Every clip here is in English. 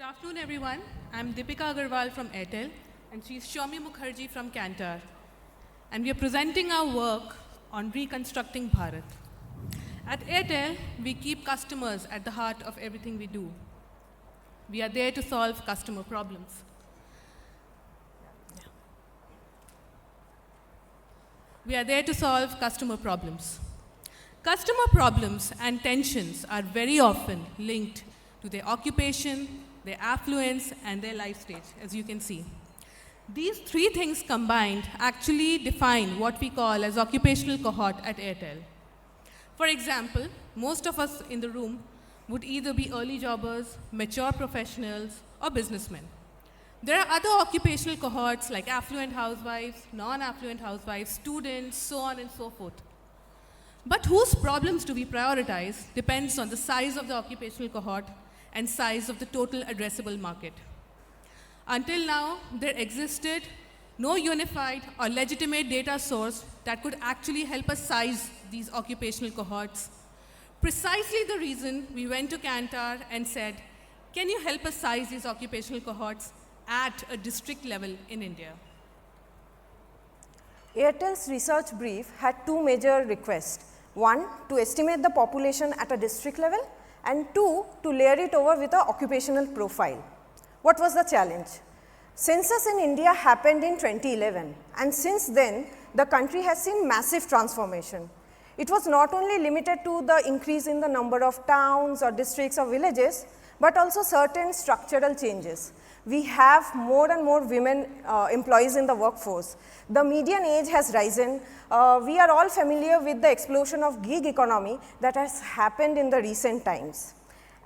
Good afternoon, everyone. I'm Deepika Aggarwal from Airtel, and she's Soumi Mukherjee from Kantar. And we are presenting our work on Reconstructing Bharat. At Airtel, we keep customers at the heart of everything we do. We are there to solve customer problems. We are there to solve customer problems. Customer problems and tensions are very often linked to their occupation, their affluence, and their life stage, as you can see. These three things combined actually define what we call as occupational cohort at Airtel. For example, most of us in the room would either be early jobbers, mature professionals, or businessmen. There are other occupational cohorts like affluent housewives, non-affluent housewives, students, so on and so forth. But whose problems do we prioritize depends on the size of the occupational cohort and size of the total addressable market. Until now, there existed no unified or legitimate data source that could actually help us size these occupational cohorts. Precisely the reason we went to Kantar and said, can you help us size these occupational cohorts at a district level in India? Airtel's research brief had two major requests. One, to estimate the population at a district level, and two, to layer it over with an occupational profile. What was the challenge? Census in India happened in 2011, and since then, the country has seen massive transformation. It was not only limited to the increase in the number of towns or districts or villages, but also certain structural changes. We have more and more women employees in the workforce. The median age has risen. We are all familiar with the explosion of gig economy that has happened in the recent times.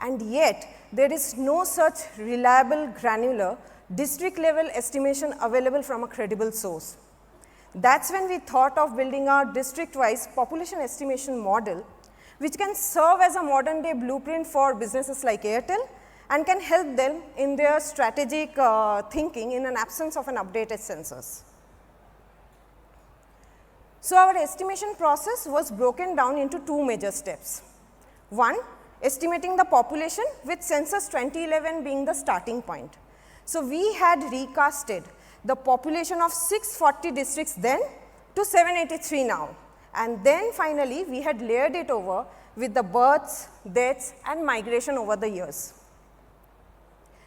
And yet, there is no such reliable, granular, district level estimation available from a credible source. That's when we thought of building a district-wise population estimation model, which can serve as a modern day blueprint for businesses like Airtel and can help them in their strategic thinking in an absence of an updated census. So, our estimation process was broken down into two major steps. One, estimating the population with census 2011 being the starting point. So, we had recasted the population of 640 districts then to 783 now, and then finally, we had layered it over with the births, deaths, and migration over the years.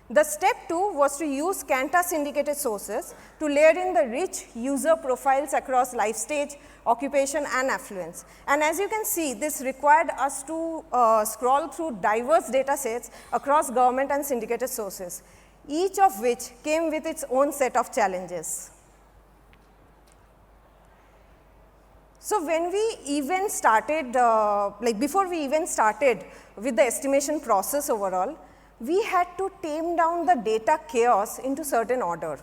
The step 2 was to use Kantar syndicated sources to layer in the rich user profiles across life stage, occupation, and affluence. And as you can see, this required us to scroll through diverse data sets across government and syndicated sources, each of which came with its own set of challenges. So, when we even started, before we even started with the estimation process overall, we had to tame down the data chaos into certain order.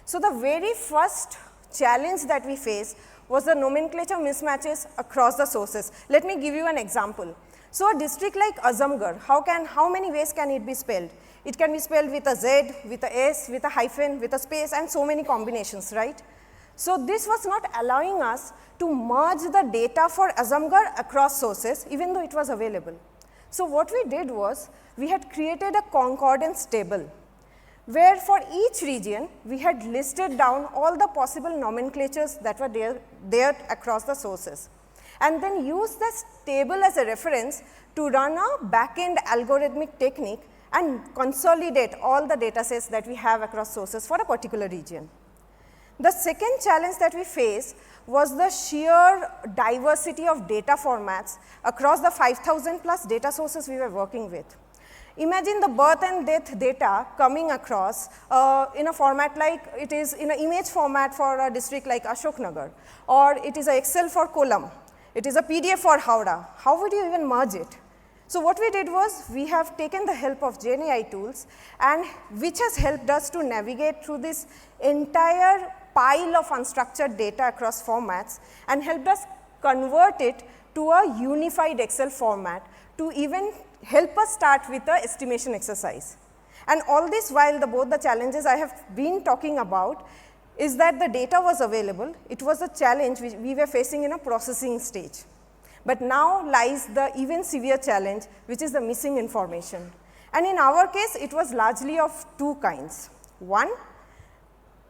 So, the very first challenge that we faced was the nomenclature mismatches across the sources. Let me give you an example. So, a district like Azamgarh, how many ways can it be spelled? It can be spelled with a Z, with a S, with a hyphen, with a space, and so many combinations, right? So, this was not allowing us to merge the data for Azamgarh across sources, even though it was available. So, what we did was, we had created a concordance table, where for each region, we had listed down all the possible nomenclatures that were there across the sources, and then used this table as a reference to run a back-end algorithmic technique and consolidate all the data sets that we have across sources for a particular region. The second challenge that we faced was the sheer diversity of data formats across the 5,000 plus data sources we were working with. Imagine the birth and death data coming across in a format like it is in an image format for a district like Ashoknagar, or it is an Excel for Kollam, it is a PDF for Howrah. How would you even merge it? So, what we did was, we have taken the help of GenAI tools, and which has helped us to navigate through this entire pile of unstructured data across formats and helped us convert it to a unified Excel format to even help us start with the estimation exercise. And all this while both the challenges I have been talking about is that the data was available, it was a challenge which we were facing in a processing stage. But now lies the even severe challenge, which is the missing information. And in our case, it was largely of two kinds. One,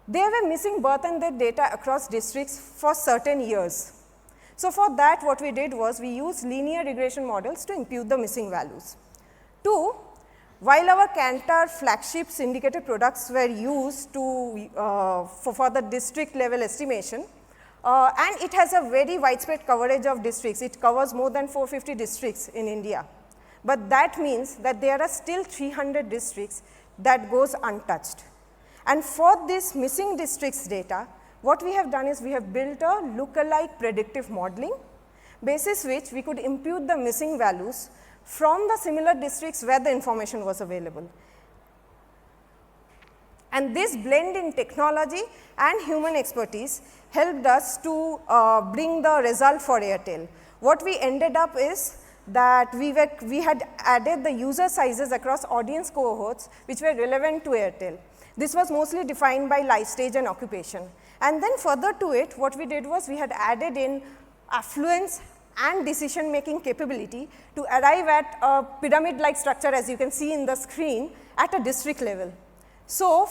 they were missing birth and death data across districts for certain years. So for that, what we did was we used linear regression models to impute the missing values. Two, while our Kantar flagship syndicated products were used to, for the district level estimation, and it has a very widespread coverage of districts. It covers more than 450 districts in India. But that means that there are still 300 districts that goes untouched. And for this missing districts data, what we have done is we have built a lookalike predictive modeling, basis which we could impute the missing values from the similar districts where the information was available. And this blend in technology and human expertise helped us to bring the result for Airtel. What we ended up is that we had added the user sizes across audience cohorts which were relevant to Airtel. This was mostly defined by life stage and occupation. And then further to it, what we did was we had added in affluence and decision making capability to arrive at a pyramid like structure, as you can see in the screen, at a district level. So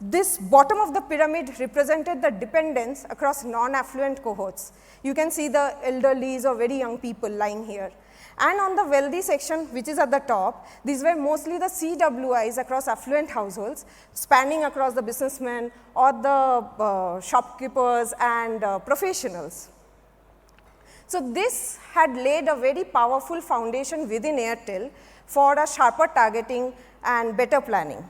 this bottom of the pyramid represented the dependence across non-affluent cohorts. You can see the elderlies or very young people lying here. And on the wealthy section, which is at the top, these were mostly the CWIs across affluent households, spanning across the businessmen or the shopkeepers and professionals. So this had laid a very powerful foundation within Airtel for a sharper targeting and better planning.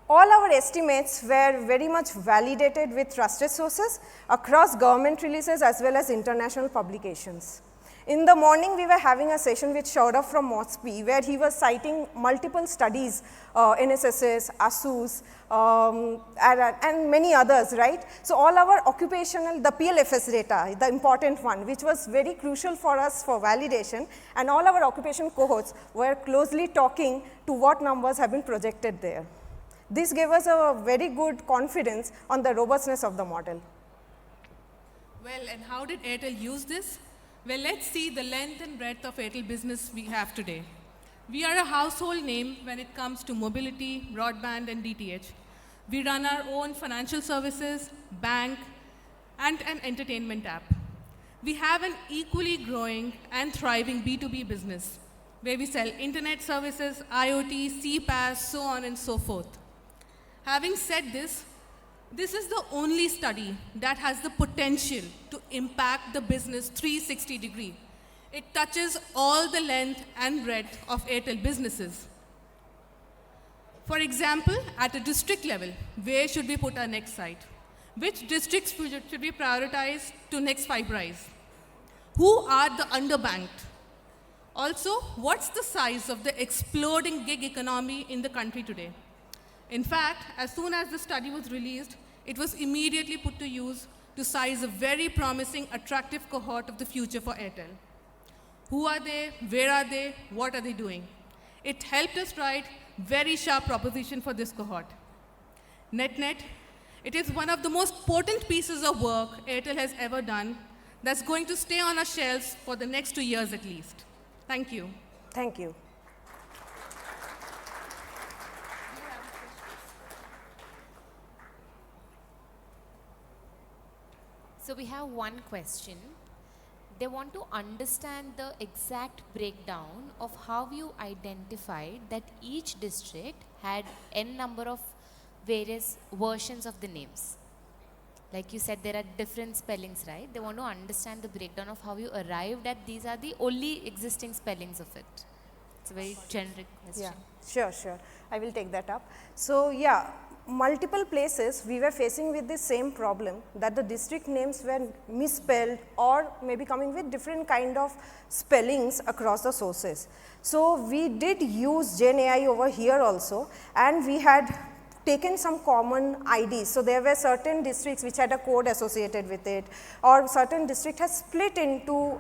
All our estimates were very much validated with trusted sources across government releases as well as international publications. In the morning, we were having a session with Saurabh from MOSPI, where he was citing multiple studies, NSSS, ASUS, and many others, right? So all our occupational, the PLFS data, the important one, which was very crucial for us for validation, and all our occupation cohorts were closely talking to what numbers have been projected there. This gave us a very good confidence on the robustness of the model. Well, and how did Airtel use this? Well, let's see the length and breadth of Airtel business we have today. We are a household name when it comes to mobility, broadband, and DTH. We run our own financial services, bank, and an entertainment app. We have an equally growing and thriving B2B business, where we sell internet services, IoT, CPaaS, so on and so forth. Having said this, this is the only study that has the potential to impact the business 360 degree. It touches all the length and breadth of Airtel businesses. For example, at a district level, where should we put our next site? Which districts should we prioritize to next fiberize? Who are the underbanked? Also, what's the size of the exploding gig economy in the country today? In fact, as soon as the study was released, it was immediately put to use to size a very promising, attractive cohort of the future for Airtel. Who are they? Where are they? What are they doing? It helped us write very sharp proposition for this cohort. Net-net, it is one of the most potent pieces of work Airtel has ever done that's going to stay on our shelves for the next 2 years at least. Thank you. Thank you. So we have one question. They want to understand the exact breakdown of how you identified that each district had n number of various versions of the names. Like you said, there are different spellings, right? They want to understand the breakdown of how you arrived at these are the only existing spellings of it. It's a very generic question. Yeah, sure. I will take that up. So yeah, multiple places we were facing with the same problem, that the district names were misspelled or maybe coming with different kind of spellings across the sources. So we did use GenAI over here also, and we had taken some common IDs. So there were certain districts which had a code associated with it, or certain district has split into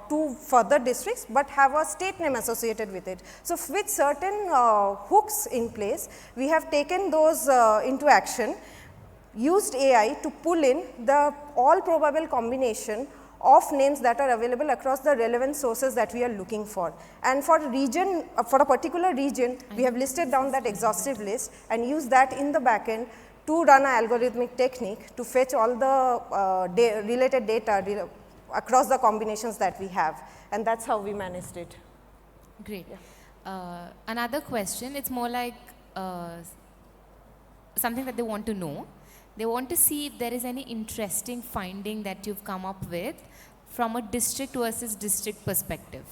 two further districts but have a state name associated with it. So with certain hooks in place, we have taken those into action, used AI to pull in the all probable combination of names that are available across the relevant sources that we are looking for. And for region, for a particular region, we have listed down that exhaustive list and use that in the backend to run an algorithmic technique to fetch all the related data across the combinations that we have. And that's how we managed it. Great. Yeah. Another question, it's more like something that they want to know. They want to see if there is any interesting finding that you've come up with from a district versus district perspective.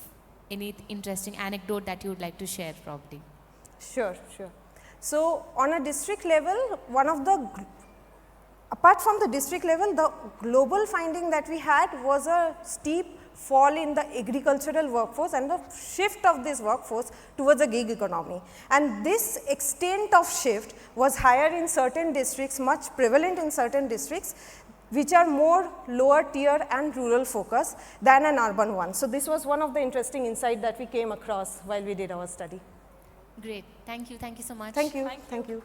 Any interesting anecdote that you would like to share probably? Sure, sure. So, on a district level, apart from the district level, the global finding that we had was a steep fall in the agricultural workforce and the shift of this workforce towards a gig economy. And this extent of shift was higher in certain districts, much prevalent in certain districts, which are more lower tier and rural focus than an urban one. So, this was one of the interesting insights that we came across while we did our study. Great. Thank you so much. Thank you. Thank you.